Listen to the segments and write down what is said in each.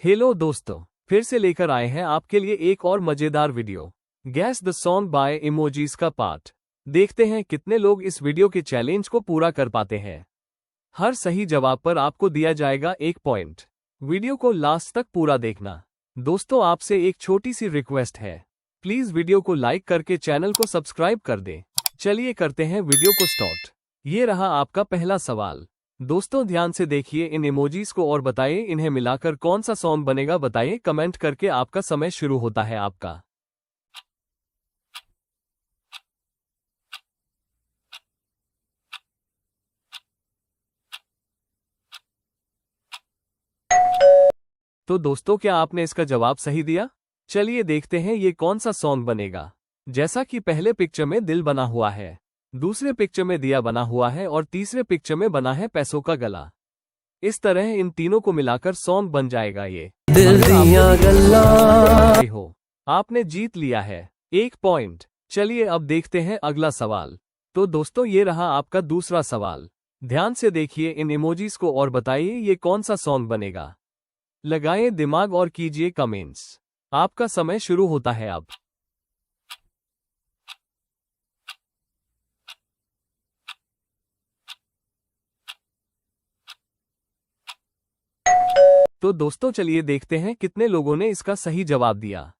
Hello दोस्तों, फिर से लेकर आए हैं आपके लिए एक और मजेदार video. Gas the song by emojis का पार्ट। देखते हैं कितने लोग इस वीडियो के चैलेंज को पूरा कर पाते हैं। हर सही जवाब पर आपको दिया जाएगा 1 पॉइंट। वीडियो को लास्ट तक पूरा देखना। दोस्तों, आपसे एक छोटी सी रिक्वेस्ट है, प्लीज वीडियो को लाइक करके चैनल को सब्सक्राइब कर दें। चलिए करते हैं वीडियो को स्टार्ट। ये रहा आपका पहला सवाल। दोस्तों, ध्यान से देखिए इन इमोजीज को और बताइए इन्हें मिलाकर कौन सा सॉन्ग बनेगा। बताइए कमेंट करके। आपका समय शुरू होता है आपका। तो दोस्तों, क्या आपने इसका जवाब सही दिया? चलिए देखते हैं ये कौन सा सॉन्ग बनेगा। जैसा कि पहले पिक्चर में दिल बना हुआ है, दूसरे पिक्चर में दिया बना हुआ है और तीसरे पिक्चर में बना है पैसों का गला। इस तरह इन तीनों को मिलाकर सॉन्ग बन जाएगा ये दिल दिया गल्ला। हो, आपने जीत लिया है 1 पॉइंट। चलिए अब देखते हैं अगला सवाल। तो दोस्तों, ये रहा आपका दूसरा सवाल। ध्यान से देखिए इन इमोजीज को और बताइए ये कौन सा सॉन्ग बनेगा। लगाएं दिमाग और कीजिए कमेंट्स। आपका समय शुरू होता है अब। तो दोस्तों, चलिए देखते हैं कितने लोगों ने इसका सही जवाब दिया।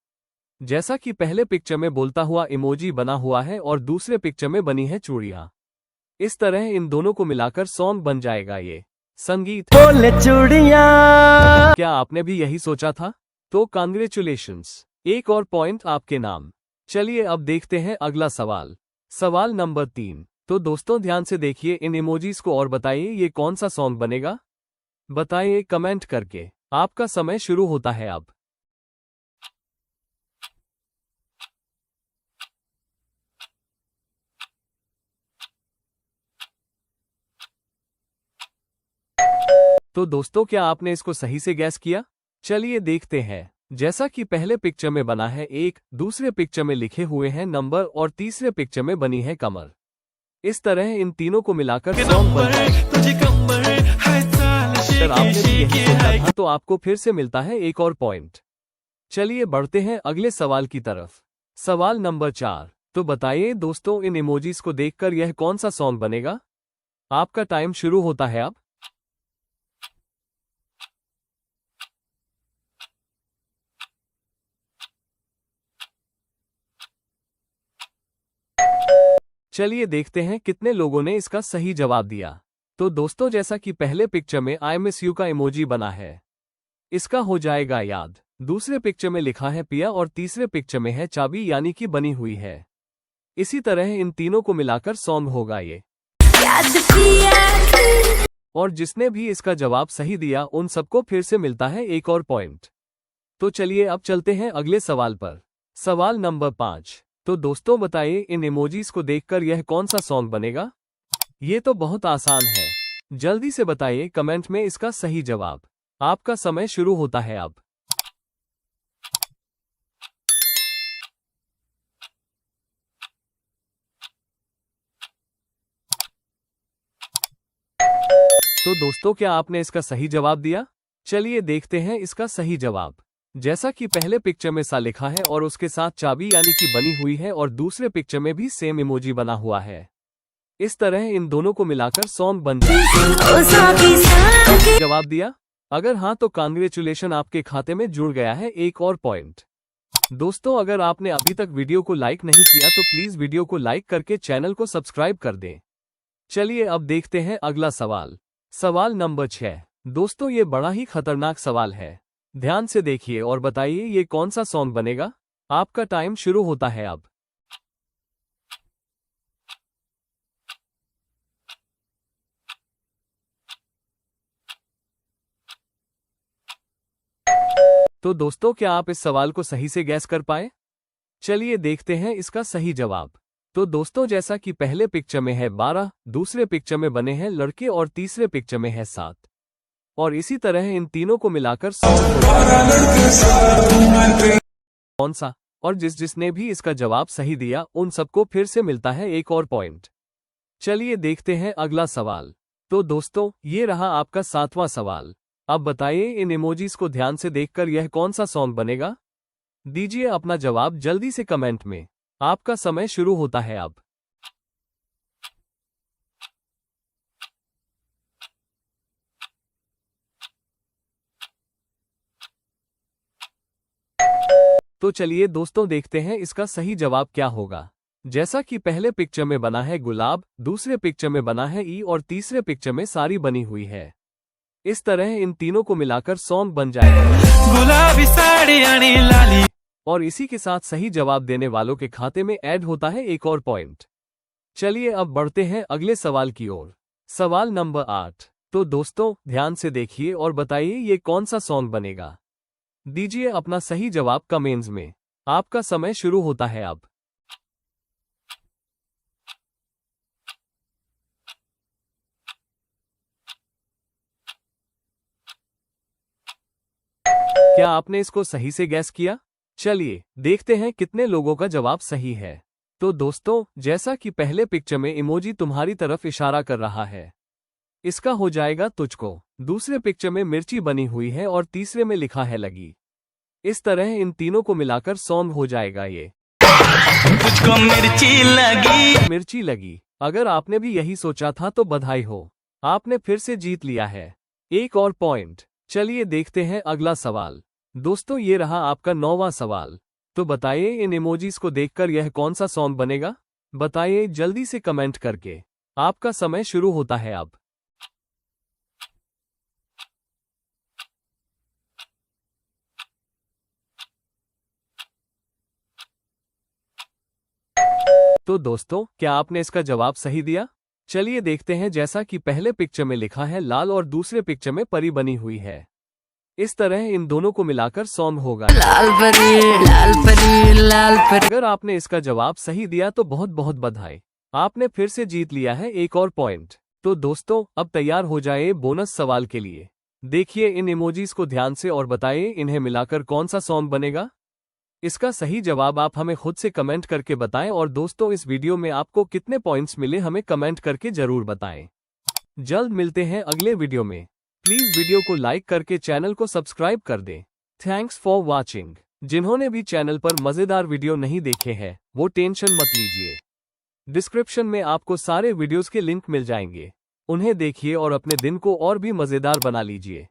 जैसा कि पहले पिक्चर में बोलता हुआ इमोजी बना हुआ है और दूसरे पिक्चर में बनी है चूड़ियां। इस तरह इन दोनों को मिलाकर सॉन्ग बन जाएगा ये संगीत बोले चूड़ियां। क्या आपने भी यही सोचा था? तो कांग्रेचुलेशंस, 1 और पॉइंट आपके नाम। चलिए अब देखते हैं अगला सवाल। सवाल नंबर 3। तो दोस्तों, ध्यान से देखिए इन इमोजीज को और बताइए ये कौन सा सॉन्ग बनेगा। बताइए कमेंट करके। आपका समय शुरू होता है अब। तो दोस्तों, क्या आपने इसको सही से गैस किया? चलिए देखते हैं। जैसा कि पहले पिक्चर में बना है 1, दूसरे पिक्चर में लिखे हुए हैं नंबर और तीसरे पिक्चर में बनी है कमर। इस तरह इन तीनों को मिलाकर सॉन्ग बन जाएगा। अगर आपने भी यही सोचा था तो आपको फिर से मिलता है 1 और पॉइंट। चलिए बढ़ते हैं अगले सवाल की तरफ। सवाल नंबर 4। तो बताइए दोस्तों, इन इमोजीज को देखकर यह कौन सा सॉन्ग बनेगा। आपका टाइम शुरू होता है अब। चलिए देखते हैं कितने लोगों ने इसका सही जवाब दिया। तो दोस्तों, जैसा कि पहले पिक्चर में आई मिस यू का इमोजी बना है, इसका हो जाएगा याद। दूसरे पिक्चर में लिखा है पिया और तीसरे पिक्चर में है चाबी, यानी कि बनी हुई है। इसी तरह इन तीनों को मिलाकर सॉन्ग होगा ये। और जिसने भी इसका जवाब सही दिया उन सबको फिर से मिलता है 1 और पॉइंट। तो चलिए अब चलते हैं अगले सवाल पर। सवाल नंबर 5। तो दोस्तों, बताइए इन इमोजीज को देखकर यह कौन सा सॉन्ग बनेगा। ये तो बहुत आसान है, जल्दी से बताइए कमेंट में इसका सही जवाब। आपका समय शुरू होता है अब। तो दोस्तों, क्या आपने इसका सही जवाब दिया? चलिए देखते हैं इसका सही जवाब। जैसा कि पहले पिक्चर में सा लिखा है और उसके साथ चाबी यानी कि बनी हुई है और दूसरे पिक्चर में भी सेम इमोजी बना हुआ है। इस तरह इन दोनों को मिलाकर सॉन्ग बन जाएगा। जवाब दिया? अगर हाँ तो कांग्रेचुलेशन, आपके खाते में जुड़ गया है 1 और पॉइंट। दोस्तों, अगर आपने अभी तक वीडियो को लाइक नहीं किया तो प्लीज वीडियो को लाइक करके चैनल को सब्सक्राइब कर दें। चलिए अब देखते हैं अगला सवाल। सवाल नंबर 6। दोस्तों, ये बड़ा ही खतरनाक सवाल है। ध्यान से देखिए और बताइए ये कौन सा सॉन्ग बनेगा। आपका टाइम शुरू होता है अब। तो दोस्तों, क्या आप इस सवाल को सही से गैस कर पाए? चलिए देखते हैं इसका सही जवाब। तो दोस्तों, जैसा कि पहले पिक्चर में है 12, दूसरे पिक्चर में बने हैं लड़के और तीसरे पिक्चर में है 7। और इसी तरह इन तीनों को मिलाकर कौन सा। और जिसने भी इसका जवाब सही दिया उन सबको फिर से मिलता है 1 और पॉइंट। चलिए देखते हैं अगला सवाल। तो दोस्तों, ये रहा आपका 7वां सवाल। अब बताइए इन इमोजीज को ध्यान से देखकर यह कौन सा सॉन्ग बनेगा। दीजिए अपना जवाब जल्दी से कमेंट में। आपका समय शुरू होता है अब। तो चलिए दोस्तों देखते हैं इसका सही जवाब क्या होगा। जैसा कि पहले पिक्चर में बना है गुलाब, दूसरे पिक्चर में बना है ई और तीसरे पिक्चर में साड़ी बनी हुई है। इस तरह इन तीनों को मिलाकर सॉन्ग बन जाएगा गुलाबी साड़ी यानी लाली। और इसी के साथ सही जवाब देने वालों के खाते में ऐड होता है एक और पॉइंट। चलिए अब बढ़ते हैं अगले सवाल की ओर। सवाल नंबर 8। तो दोस्तों ध्यान से देखिए और बताइए ये कौन सा सॉन्ग बनेगा। दीजिए अपना सही जवाब कमेंट्स में। आपका समय शुरू होता है अब। क्या आपने इसको सही से गैस किया? चलिए देखते हैं कितने लोगों का जवाब सही है। तो दोस्तों जैसा कि पहले पिक्चर में इमोजी तुम्हारी तरफ इशारा कर रहा है, इसका हो जाएगा तुझको। दूसरे पिक्चर में मिर्ची बनी हुई है और तीसरे में लिखा है लगी। इस तरह इन तीनों को मिलाकर सॉन्ग हो जाएगा ये तुझको मिर्ची लगी। मिर्ची लगी। अगर आपने भी यही सोचा था तो बधाई हो, आपने फिर से जीत लिया है एक और पॉइंट। चलिए देखते हैं अगला सवाल। दोस्तों ये रहा आपका 9वां सवाल। तो बताइए इन इमोजीज को देखकर यह कौन सा सॉन्ग बनेगा। बताइए जल्दी से कमेंट करके। आपका समय शुरू होता है अब। तो दोस्तों क्या आपने इसका जवाब सही दिया? चलिए देखते हैं। जैसा कि पहले पिक्चर में लिखा है लाल और दूसरे पिक्चर में परी बनी हुई है। इस तरह इन दोनों को मिलाकर सॉन्ग होगा लाल परी लाल परी लाल परी। अगर आपने इसका जवाब सही दिया तो बहुत बहुत बधाई, आपने फिर से जीत लिया है एक और पॉइंट। तो दोस्तों अब तैयार हो जाए बोनस सवाल के लिए। देखिए इन इमोजीज को ध्यान से और बताइए इन्हें मिलाकर कौन सा सॉन्ग बनेगा। इसका सही जवाब आप हमें खुद से कमेंट करके बताएं। और दोस्तों इस वीडियो में आपको कितने पॉइंट्स मिले हमें कमेंट करके जरूर बताएं। जल्द मिलते हैं अगले वीडियो में। प्लीज वीडियो को लाइक करके चैनल को सब्सक्राइब कर दें। Thanks for watching. जिन्होंने भी चैनल पर मजेदार वीडियो नहीं देखे हैं वो टेंशन मत लीजिए, डिस्क्रिप्शन में आपको सारे वीडियोस के लिंक मिल जाएंगे। उन्हें देखिए और अपने दिन को और भी मजेदार बना लीजिए।